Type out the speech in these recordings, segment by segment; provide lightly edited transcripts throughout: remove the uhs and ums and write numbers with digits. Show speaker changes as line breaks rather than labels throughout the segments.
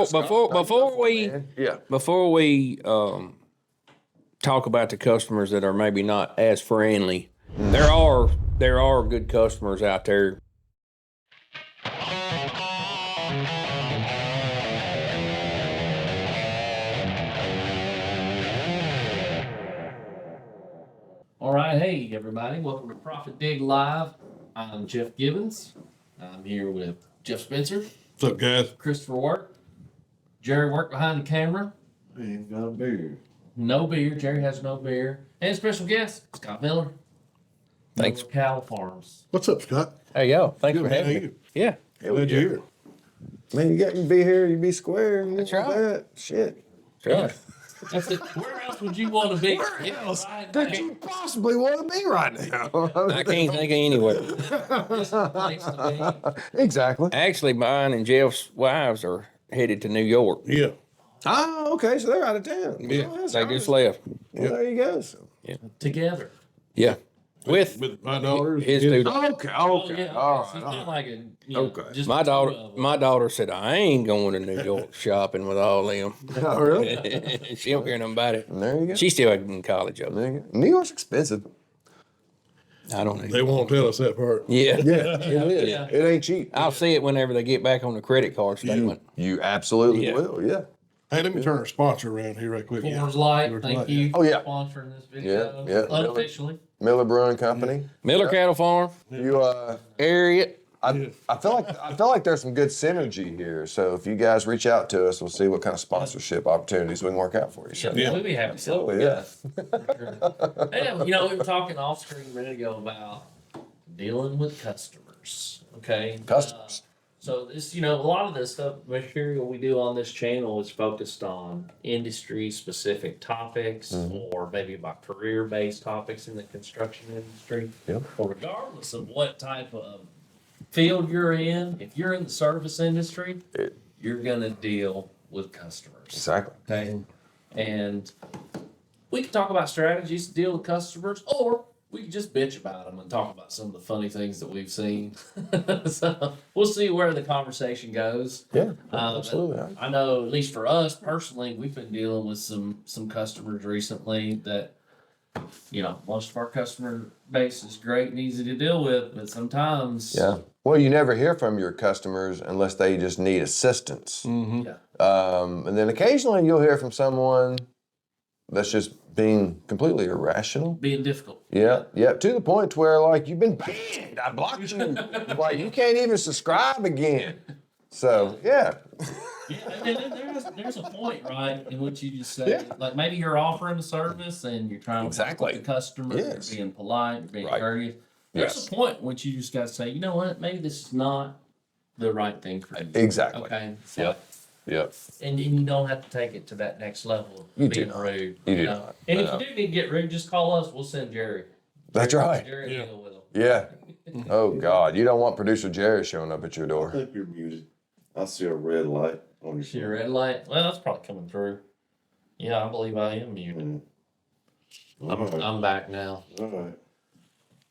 Before we talk about the customers that are maybe not as friendly, there are good customers out there.
All right, hey everybody, welcome to Profit Dig Live. I'm Jeff Gibbons. I'm here with Jeff Spencer.
What's up, guys?
Christopher Work. Jerry Work behind the camera.
I ain't got a beer.
No beer. Jerry has no beer. And special guest, Scott Miller.
Thanks.
Miller Cow Farms.
What's up, Scott?
Hey, yo, thanks
Good,
for
man.
having
How
me.
you?
Yeah,
Glad you're here.
Man, you got to be here, you be square. And
That's
all
right.
That. Shit.
sure.
That's it. Where else would you want to be?
Where else could you possibly want to be right now?
I can't think of anywhere.
This place to
Exactly.
Actually, mine and Jeff's wives are headed to New York.
Yeah.
Oh, okay. So they're out of town.
Yeah.
Well, that's
They
all
just
right.
left.
Well, there you go. So.
be together.
Yeah, with
my daughters.
his two daughters.
Okay.
Oh,
Okay.
yeah.
All
It's
right.
not
All right.
like a, you know,
Okay.
just
My
the two
daughter,
of them.
my daughter said, "I ain't going to New York shopping with all them."
Oh, really?
She don't care nothing about it.
There you go.
She's still in college, though.
There you go. New York's expensive.
I don't
They
know.
won't tell us that part.
Yeah.
Yeah, it is.
Yeah.
It ain't cheap.
I'll see it whenever they get back on the credit card statement.
You absolutely
Yeah.
will. Yeah.
Hey, let me turn our sponsor around here right quick.
Coors Light,
Coors
thank
Light,
you
Oh, yeah.
for sponsoring this video.
Yeah, yeah.
Unofficially.
Miller Brewing Company.
Miller Cattle Farm,
You
area.
I feel like there's some good synergy here. So if you guys reach out to us, we'll see what kind of sponsorship opportunities we can work out for you. So.
Yeah, we'd be happy.
Absolutely, yeah.
And, you know, we were talking off screen a minute ago about dealing with customers. Okay.
Customers.
So this, you know, a lot of this stuff, material we do on this channel is focused on industry specific topics or maybe about career based topics in the construction industry.
Yep.
But regardless of what type of field you're in, if you're in the service industry, you're gonna deal with customers.
Exactly.
Okay. And we can talk about strategies to deal with customers, or we can just bitch about them and talk about some of the funny things that we've seen. So we'll see where the conversation goes.
Yeah. Absolutely.
I know, at least for us personally, we've been dealing with some customers recently that, you know, most of our customer base is great and easy to deal with, but sometimes,
Yeah. Well, you never hear from your customers unless they just need assistance.
yeah,
And then occasionally you'll hear from someone that's just being completely irrational.
being difficult.
Yeah, yeah, to the point where like you've been banned. I blocked you. Like you can't even subscribe again. So yeah,
Yeah, and then there's a point, right, in which you just say,
Yeah.
like maybe you're offering a service and you're trying to
Exactly.
work with the customer,
Yes.
you're being polite, you're being
Right.
courteous. There's
Yes.
a point in which you just got to say, you know what, maybe this is not the right thing for you.
Exactly.
Okay. So,
Yep. Yep.
And you don't have to take it to that next level of
You do
being
not.
rude.
You do
know?
not.
And
No.
if you do need to get rude, just call us. We'll send Jerry.
That's right.
Jerry
Yeah.
deal with him.
Yeah. Oh God, you don't want producer Jerry showing up at your
I
door.
think you're muted. I see a red light on your
See your red light? Well, that's probably coming through. Yeah, I believe I am muted.
All right.
I'm back now.
All right.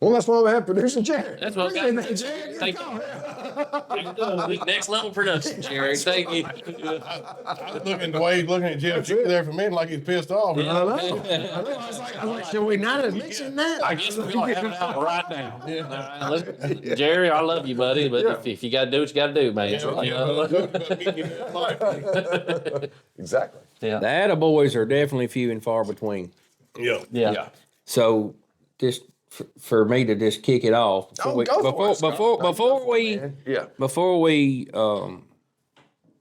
Well, that's why we have producer Jerry.
That's what I
Appreciate
got.
that, Jerry.
Thank you. Next level production, Jerry. Thank you.
I was looking the way he's looking at Jeff there for a minute like he's pissed off.
I know. I was like, should we not have mentioned that?
I guess we like having it out right now. All right, Jerry, I love you, buddy, but if you got to do what you got to do, man.
Exactly.
Yeah.
The attaboys are definitely few and far between.
Yeah.
Yeah.
So just for me to just kick it off
Oh, go for it, Scott.
before we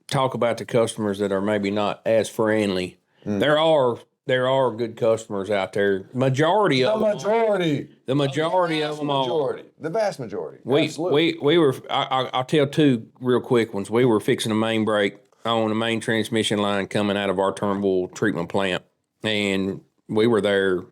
talk about the customers that are maybe not as friendly, there are good customers out there. Majority
The
of them.
majority.
The majority of them are.
Majority. The vast majority.
We
Absolutely.
we were. I'll tell two real quick ones. We were fixing a main break on a main transmission line coming out of our Turnbull treatment plant, and we were there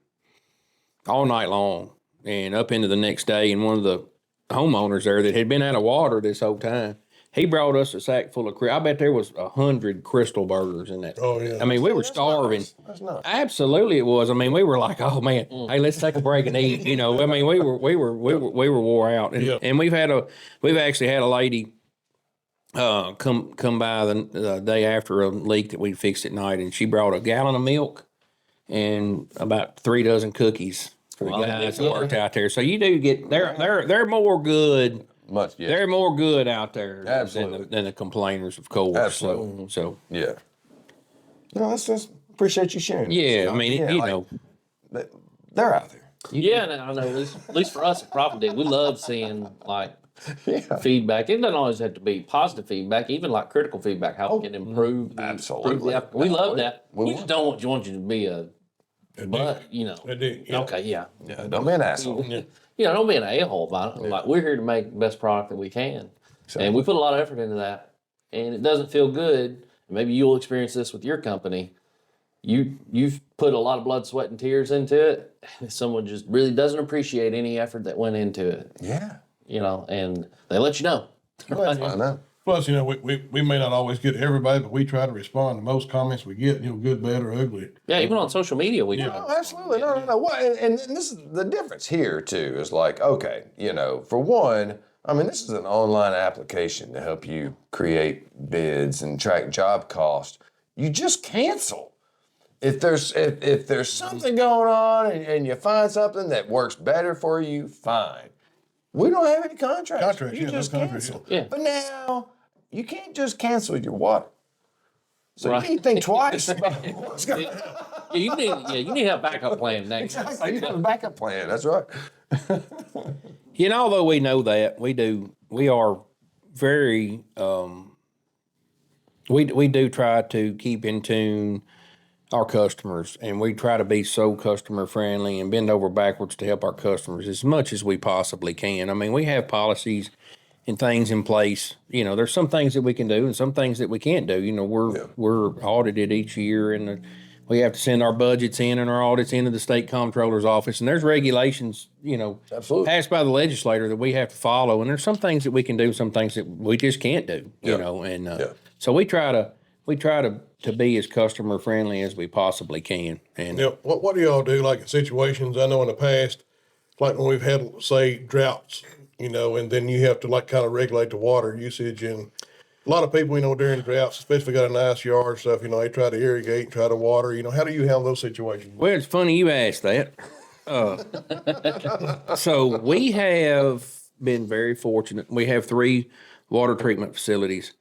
all night long and up into the next day. And one of the homeowners there that had been out of water this whole time, he brought us a sack full of. I bet there was 100 Crystal burgers in that.
Oh, yeah.
I mean, we were starving.
That's nice.
Absolutely, it was. I mean, we were like, "Oh man, hey, let's take a break and eat." You know, I mean, we were wore out, and,
Yeah.
and we've actually had a lady come by the day after a leak that we fixed at night, and she brought a gallon of milk and about 3 dozen cookies for the guys that worked out there. So you do get they're more good.
Much, yeah.
They're more good out there
Absolutely.
than the complainers, of course.
Absolutely.
So
Yeah. No, that's appreciate you sharing.
yeah, I mean,
Yeah,
you
like,
know,
they're out there.
Yeah, and I know at least for us at Property, we love seeing like
Yeah.
feedback. It doesn't always have to be positive feedback, even like critical feedback, how we can improve.
absolutely.
We love that.
We
We just don't want you to be a but, you know.
Yeah.
Okay, yeah.
Yeah, don't be an asshole.
You know, don't be an a-hole about it. Like, we're here to make the best product that we can. And we put a lot of effort into that. And it doesn't feel good. Maybe you'll experience this with your company. You've put a lot of blood, sweat, and tears into it. Someone just really doesn't appreciate any effort that went into it.
Yeah.
You know, and they let you know.
I know.
Plus, we may not always get everybody, but we try to respond to most comments we get, good, bad, or ugly.
Yeah, even on social media, we do.
Oh, absolutely. No. What? And this is the difference here too. Is like, okay, for one, I mean, this is an online application to help you create bids and track job cost. You just cancel. If there's something going on and you find something that works better for you, fine. We don't have any contracts. You just cancel.
Yeah.
But now you can't just cancel your water. So
Right.
you need to think twice about what's going on.
You need to have a backup plan next.
Exactly. You have a backup plan. That's right.
although we know that, we are very, we do try to keep in tune our customers, and we try to be so customer friendly and bend over backwards to help our customers as much as we possibly can. I mean, we have policies and things in place. There's some things that we can do and some things that we can't do. We're audited each year, and we have to send our budgets in and our audits into the state comptroller's office, and there's regulations,
Absolutely.
passed by the legislator that we have to follow. And there's some things that we can do, some things that we just can't do, and so we try to be as customer friendly as we possibly can. And
What do y'all do, like in situations, I know in the past, like when we've had, say, droughts, and then you have to like kind of regulate the water usage, and a lot of people, during droughts, especially got a nice yard and stuff, they try to irrigate and try to water. How do you handle those situations?
well, it's funny you asked that. So we have been very fortunate. We have 3 water treatment facilities.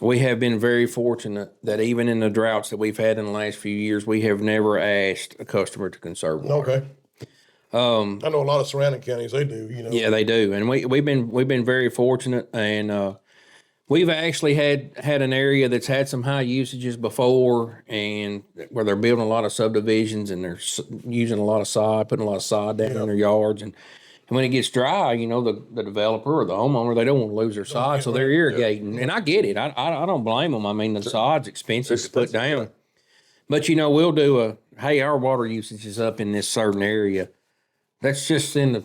We have been very fortunate that even in the droughts that we've had in the last few years, we have never asked a customer to conserve water.
Okay. I know a lot of surrounding counties, they do,
Yeah, they do, and we've been very fortunate, and we've actually had an area that's had some high usages before, and where they're building a lot of subdivisions and they're using a lot of sod, putting a lot of sod down in their yards, and when it gets dry, the developer or the homeowner, they don't want to lose their sod, so they're irrigating. And I get it. I don't blame them. I mean, the sod's expensive to put down. But, we'll do hey, our water usage is up in this certain area. Let's just send the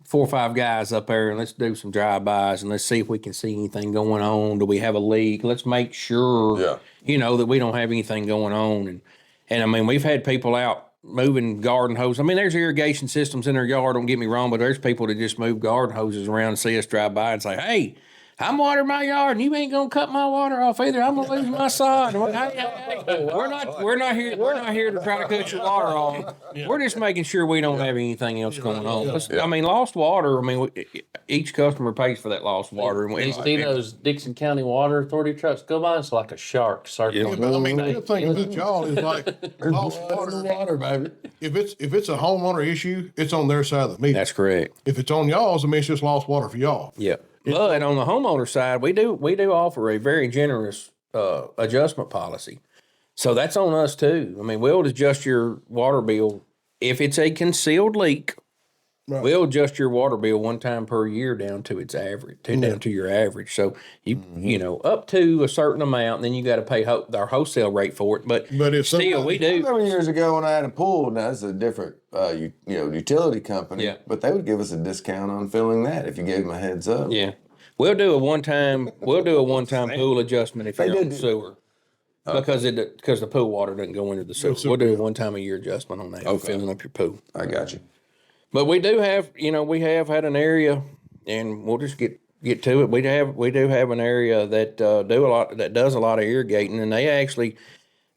4 or 5 guys up there and let's do some drive-bys and let's see if we can see anything going on. Do we have a leak? Let's make sure, that we don't have anything going on. And I mean, we've had people out moving garden hoses. I mean, there's irrigation systems in their yard, don't get me wrong, but there's people that just move garden hoses around and see us drive by and say, hey, I'm watering my yard and you ain't gonna cut my water off either. I'm gonna lose my sod. Hey, we're not here to try to cut your water off. We're just making sure we don't have anything else going on. I mean, lost water, each customer pays for that lost water.
You see those Dixon County Water Authority trucks go by, it's like a shark circling.
But the good thing about y'all is like lost water,
baby.
If it's a homeowner issue, it's on their side of the meter.
That's correct.
If it's on y'all's, it's just lost water for y'all.
Yeah. But on the homeowner side, we do offer a very generous adjustment policy. So that's on us too. I mean, we'll adjust your water bill if it's a concealed leak. Right. We'll adjust your water bill one time per year down to its average, down to your average. So you up to a certain amount, and then you got to pay our wholesale rate for it. But
if
still, we do.
I remember years ago when I had a pool. Now it's a different, utility company.
Yeah.
But they would give us a discount on filling that if you gave them a heads up.
Yeah, we'll do a one time pool adjustment if you're on the sewer. Because the pool water doesn't go into the sewer. We'll do a one time a year adjustment on that. Filling up your pool.
I got you.
But we do have, we have had an area, and we'll just get get to it, we do have an area that does a lot of irrigating, and they actually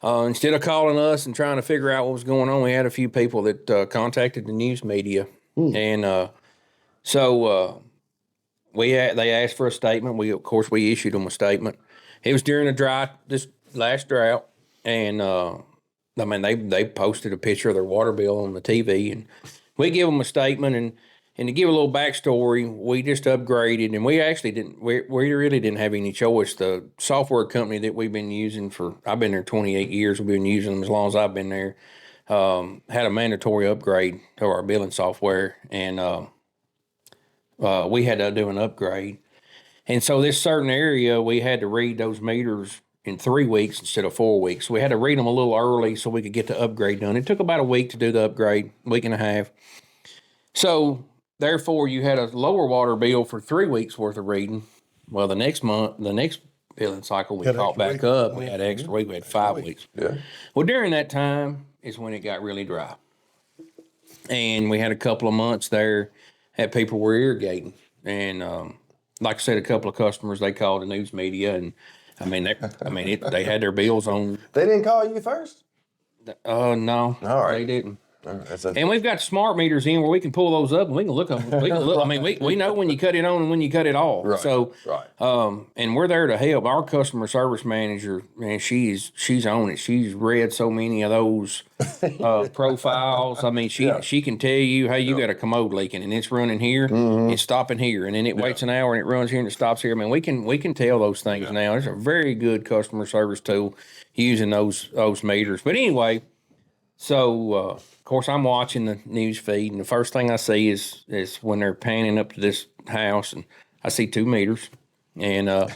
instead of calling us and trying to figure out what was going on, we had a few people that contacted the news media, and so they asked for a statement. Of course we issued them a statement. It was during this last drought, and I mean they posted a picture of their water bill on the TV, and we give them a statement, and to give a little backstory, we just upgraded, and we actually didn't. We really didn't have any choice. The software company that we've been using I've been there 28 years. We've been using them as long as I've been there. Had a mandatory upgrade to our billing software, and we had to do an upgrade. And so this certain area, we had to read those meters in 3 weeks instead of 4 weeks. So we had to read them a little early so we could get the upgrade done. It took about a week to do the upgrade, week and a half. So therefore, you had a lower water bill for 3 weeks worth of reading. Well, the next billing cycle, we
Had
caught
extra
back
week.
up. We had an extra week. We had 5 weeks.
Yeah.
Well, during that time is when it got really dry. And we had a couple of months there that people were irrigating. And like I said, a couple of customers, they called the news media, and I mean, they had their bills on.
They didn't call you first?
No,
All right.
they didn't.
That's
And we've got smart meters in where we can pull those up and we can look them. We can look. I mean, we know when you cut it on and when you cut it off.
Right.
So,
Right.
and we're there to help. Our customer service manager, man, she's on it. She's read so many of those profiles. I mean, she can tell you, hey, you got a commode leaking and it's running here, it's stopping here, and then it waits an hour and it runs here and it stops here. I mean, we can tell those things now. It's a very good customer service tool using those meters. But anyway, so of course I'm watching the news feed, and the first thing I see is when they're panning up to this house, and I see 2 meters, and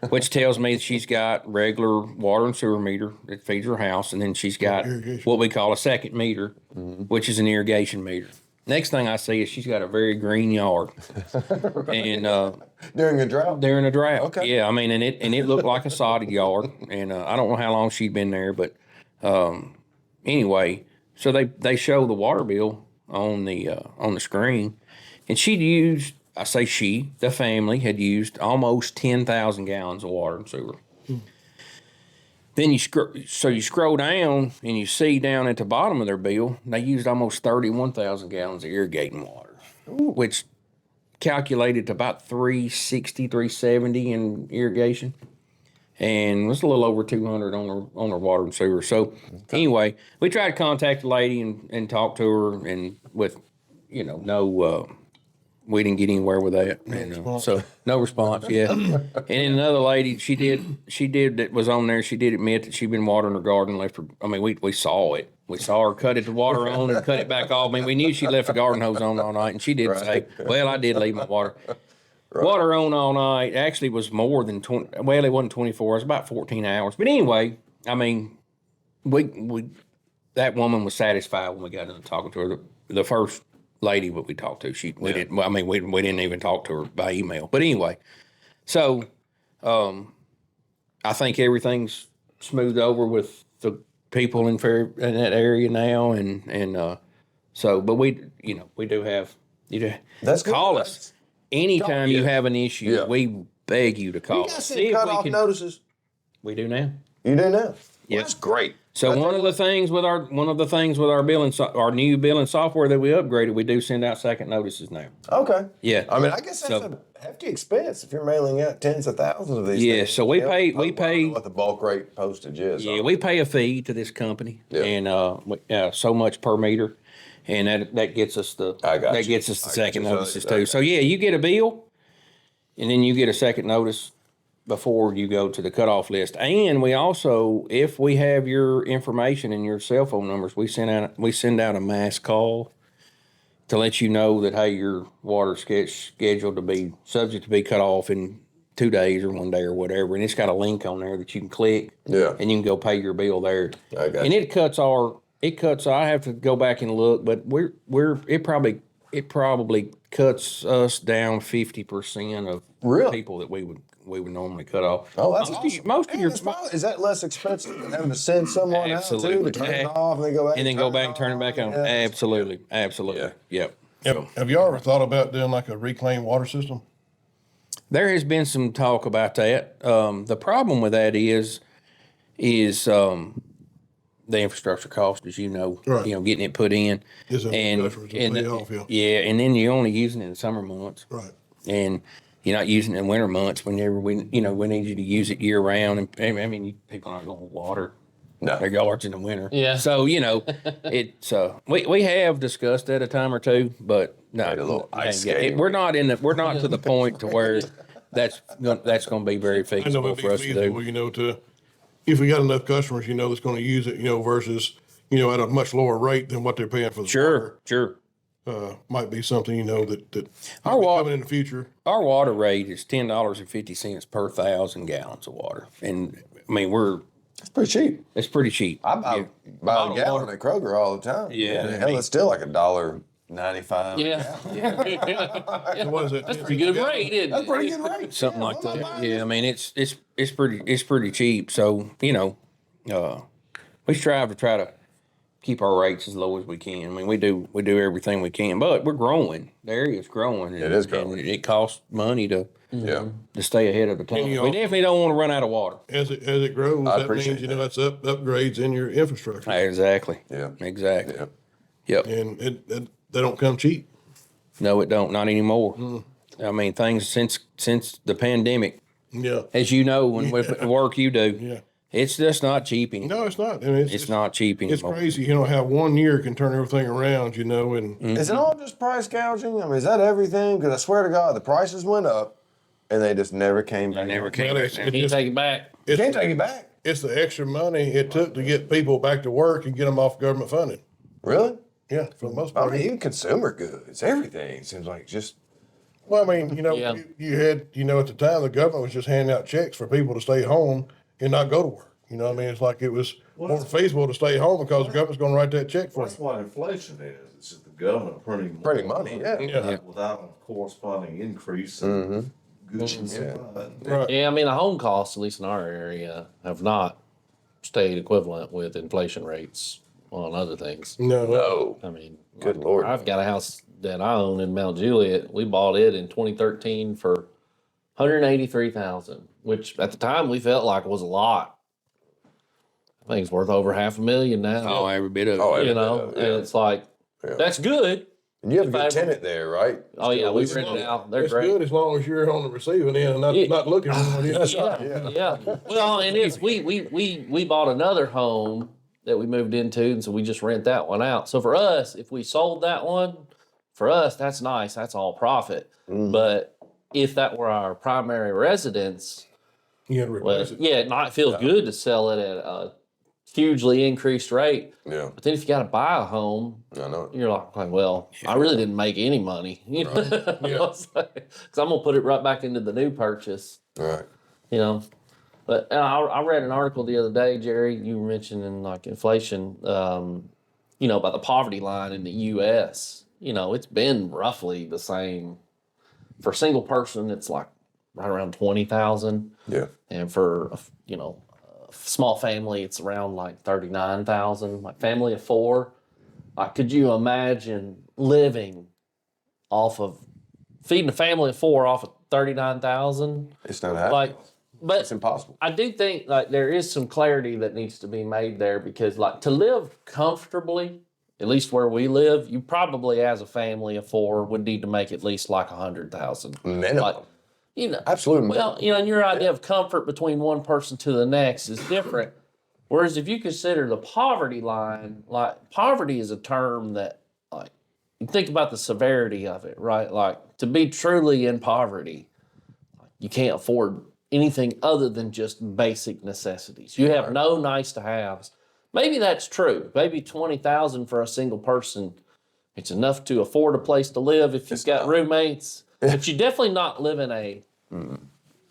which tells me that she's got regular water and sewer meter that feeds her house, and then she's got what we call a second meter, which is an irrigation meter. Next thing I see is she's got a very green yard, and
During a drought?
during a drought.
Okay.
Yeah, I mean, and it looked like a sodded yard, and I don't know how long she'd been there, but anyway, so they show the water bill on the screen, and the family had used almost 10,000 gallons of water and sewer. Then you scroll down and you see down at the bottom of their bill, they used almost 31,000 gallons of irrigating water, which calculated to about 360, 370 in irrigation. And it was a little over 200 on her water and sewer. So anyway, we tried to contact the lady and talk to her, and with, we didn't get anywhere with that. So no response. Yeah. And then another lady, she did that was on there. She did admit that she'd been watering her garden, left her. I mean, we saw it. We saw her cut the water on and cut it back off. I mean, we knew she left the garden hose on all night, and she did say, well, I did leave my water. Right. Water on all night. Actually, was more than 20. Well, it wasn't 24 hours, about 14 hours. But anyway, I mean, we that woman was satisfied when we got into talking to her. The first lady that we talked to, we didn't. Well, I mean, we didn't even talk to her by email. But anyway, so I think everything's smoothed over with the people in that area now, and so. But we do have
That's
call
good.
us. Anytime you have an issue, we beg you to call.
You guys see cutoff notices?
We do now.
You do now?
Yeah,
That's great.
So one of the things with our billing our new billing software that we upgraded, we do send out second notices now.
Okay.
Yeah.
I mean, I guess that's a hefty expense if you're mailing out tens of thousands of these.
Yeah.
things.
So we pay.
I don't know what the bulk rate postage is.
Yeah, we pay a fee to this company, and so much per meter. And that gets us the second notices too. So yeah, you get a bill, and then you get a second notice before you go to the cutoff list. And we also, if we have your information and your cell phone numbers, we send out a mass call to let you know that, hey, your water's scheduled to be subject to be cut off in 2 days or 1 day or whatever. And it's got a link on there that you can click.
Yeah.
And you can go pay your bill there.
I got
and
you.
it cuts. I have to go back and look, but it probably cuts us down 50% of
Really?
people that we would normally cut off.
Oh, that's
most of your
is that less expensive than having to send someone out too to turn it off and then go back
and turn it back on?
Yeah.
Absolutely. Yep. So,
Have y'all ever thought about doing like a reclaimed water system?
There has been some talk about that. The problem with that is the infrastructure cost, as you know,
Right.
getting it put in,
Is that
and
customers will pay off,
yeah, and then you're only using it in the summer months,
Right.
and you're not using it in winter months. Whenever we need you to use it year round, and I mean, people aren't going to water their yards in the winter.
Yeah.
So it's we have discussed that a time or two, but no,
Like a little ice
yeah,
skating
we're not to the point to where that's going to be very
I know
feasible
it'd be
for us to
feasible,
do.
if we got enough customers, that's going to use it, versus, at a much lower rate than what they're paying for the water.
Sure.
Might be something, that
Our
might be
water-
coming in the future.
Our water rate is $10.50 per 1,000 gallons of water, and I mean
It's pretty cheap.
it's pretty cheap.
I buy a
Bottled
gallon
water.
at Kroger all the time.
Yeah.
Hell, it's still like $1.95.
Yeah.
So what is it?
That's pretty good rate, isn't
That's
it?
pretty good rate.
Something
Yeah,
like
I'm not
that.
buying
Yeah, I mean it's pretty cheap. So we strive to try to keep our rates as low as we can. I mean we do everything we can, but we're growing. The area's growing. And,
It is growing.
and it costs money to
Yeah.
stay ahead of the time.
And
We definitely don't want to run out of water.
As it grows,
I
that
appreciate
means, that's upgrades in your infrastructure.
Exactly.
Yeah.
Exactly.
Yeah.
Yep.
And they don't come cheap.
No, it don't. Not anymore. I mean, things since the pandemic,
Yeah.
as you know, when with the work you do,
Yeah.
it's just not cheap anymore.
No, it's not. I mean,
It's not cheap
It's
anymore.
crazy, how 1 year can turn everything around, and
Is it all just price gouging? I mean, is that everything? Because I swear to God, the prices went up and they just never came back.
Never came
Well,
back
it's-
down.
it-
Can you take it back?
You can't take it back.
it's the extra money it took to get people back to work and get them off government funding.
Really?
Yeah, for the most
I
part.
mean, even consumer goods, everything seems like just.
Well, I mean,
Yeah.
you had, at the time, the government was just handing out checks for people to stay home and not go to work. I mean, it's like it was more feasible to stay home because the government's going to write that check for
That's
you.
what inflation is. It's just the government printing more
Printing money, yeah.
Yeah.
without a corresponding increase in goods and supplies.
Right.
Yeah, I mean, the home costs, at least in our area, have not stayed equivalent with inflation rates on other things.
No.
No.
I mean,
Good Lord.
I've got a house that I own in Mount Juliet. We bought it in 2013 for $183,000, which at the time we felt like was a lot. I think it's worth over $500,000 now.
Oh, every bit of it.
Oh,
You know,
yeah.
and it's like
Yeah.
that's good.
And you have a
If I
good
ever-
tenant there, right?
Oh yeah, we
Still
rented out. They're
It's
great.
good as long as you're on the receiving end and
Yeah.
not looking for it.
That's
Yeah,
right.
yeah. Well, and it's we bought another home that we moved into, and so we just rent that one out. So for us, if we sold that one, for us that's nice. That's all profit. But if that were our primary residence,
You had to
well,
replace it.
yeah, it might feel good to sell it at a hugely increased rate.
Yeah,
But then if you got to buy a home,
I know.
you're like, well, I really didn't make any money, because I'm gonna put it right back into the new purchase,
All right.
you know. But I read an article the other day, Jerry. You were mentioning like inflation, about the poverty line in the U.S. It's been roughly the same for a single person. It's like right around 20,000,
Yeah.
and for a small family, it's around like 39,000. Like family of four. Like, could you imagine living off of feeding a family of four off of 39,000?
It's not happening.
Like, but
It's impossible.
I do think like there is some clarity that needs to be made there, because like to live comfortably, at least where we live, you probably as a family of four would need to make at least like 100,000.
Minimum.
Like,
Absolute minimum.
well, and your idea of comfort between one person to the next is different. Whereas if you consider the poverty line, like poverty is a term that, like, you think about the severity of it, right? Like to be truly in poverty, you can't afford anything other than just basic necessities. You have no nice to haves. Maybe that's true. Maybe 20,000 for a single person, it's enough to afford a place to live if you've got roommates. But you definitely not live in a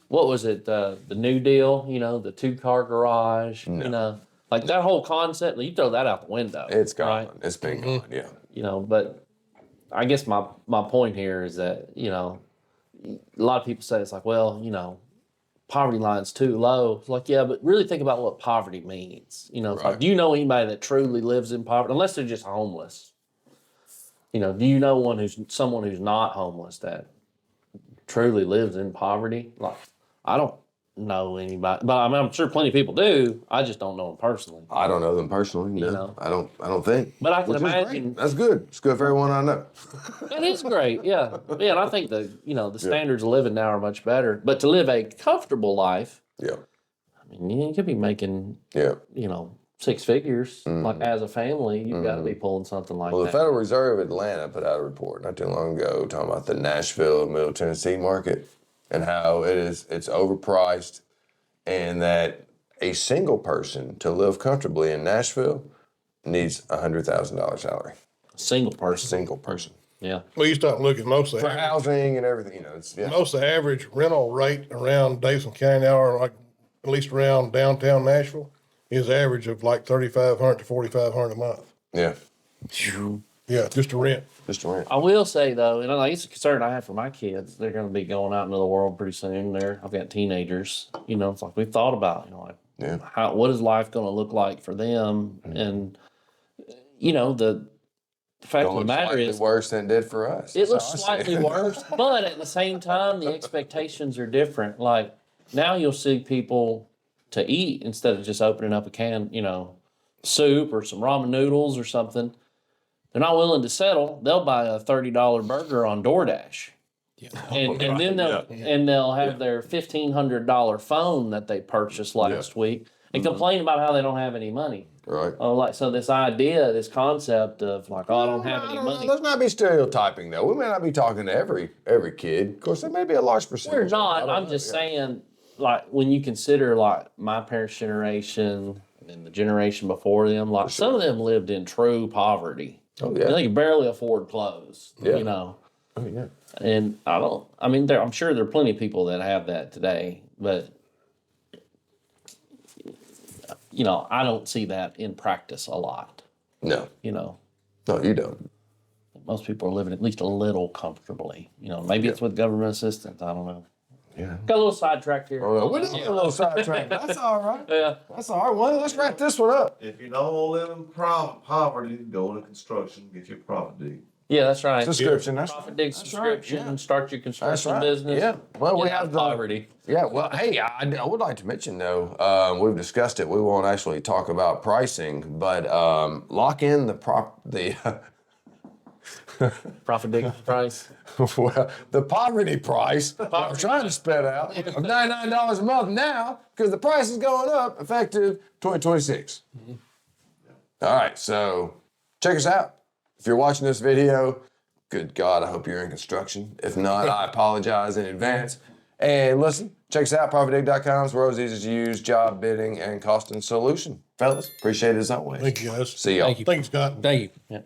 what was it, the New Deal, the 2-car garage, like that whole concept, you throw that out the window.
It's gone.
right?
It's been gone. Yeah.
But I guess my point here is that, a lot of people say it's like, well, poverty line's too low. It's like, yeah, but really think about what poverty means. It's like, do you know anybody that truly lives in poverty, unless they're just homeless? Do you know someone who's not homeless that truly lives in poverty. Like, I don't know anybody, but I mean, I'm sure plenty of people do. I just don't know them personally.
I don't know them personally. No,
know.
I don't think.
But I can
Which is great.
imagine
That's good. It's good for everyone I know.
it is great. Yeah, yeah. And I think the standards of living now are much better. But to live a comfortable life,
Yeah.
I mean, you could be making
Yeah.
6 figures. Like as a family, you've got to be pulling something like
Well, the
that.
Federal Reserve Atlanta put out a report not too long ago talking about the Nashville, Middle Tennessee market and how it's overpriced, and that a single person to live comfortably in Nashville needs $100,000 salary.
Single
A
person.
single person
Yeah.
Well, you start looking most of
for
the
housing and everything. It's
most of the average rental rate around Davidson County now, or like at least around downtown Nashville, is average of like $3,500 to $4,500 a month.
yeah,
Yeah, just to rent.
just a rent.
I will say though, and it's a concern I have for my kids. They're going to be going out into the world pretty soon. I've got teenagers. It's like we've thought about.
Yeah.
What is life going to look like for them? And the fact of the
Looks
matter
slightly
is,
worse than it did for us.
it
That's
looks
how I see
slightly
it.
worse, but at the same time, the expectations are different. Like now, you'll see people to eat instead of just opening up a can, soup or some ramen noodles or something. They're not willing to settle. They'll buy a $30 burger on DoorDash. And then they'll have their $1,500 phone that they purchased last week and complain about how they don't have any money.
Right.
So this idea, this concept of like, I don't have any money.
Let's not be stereotyping though. We may not be talking to every kid. Of course, there may be a large percentage.
We're not. I'm just saying, like, when you consider like my parents' generation and then the generation before them, like some of them lived in true poverty.
Oh
And
yeah.
they could barely afford clothes.
Yeah.
Oh,
yeah.
And I'm sure there are plenty of people that have that today, but I don't see that in practice a lot.
No.
No,
You don't.
most people are living at least a little comfortably. Maybe it's with government assistance. I don't know.
Yeah.
Got a little sidetracked here.
Oh, no. We did get a little sidetracked. That's all right.
Yeah.
That's all right. Well, let's wrap this one up.
If you don't want to live in poverty, go into construction, get your property.
Yeah, that's right.
Subscription. That's
Profit dig
that's
subscription,
right, yeah.
start your
That's
construction
right.
business.
Yeah. Well, we
Get out
have
of
the
poverty.
Yeah, well, hey, I would like to mention though, we've discussed it. We won't actually talk about pricing, but lock in the
Profit dig price.
well, the poverty price. I'm trying to spell out of $99 a month now because the price is going up effective 2026. All right, so check us out. If you're watching this video, good God, I hope you're in construction. If not, I apologize in advance. And listen, check us out, profitdig.com. It's the world's easiest to use job bidding and costing solution. Fellas, appreciate it as always.
Thank you, guys.
See y'all.
Thank you.
Thanks, Scott.
Thank you.
Yeah.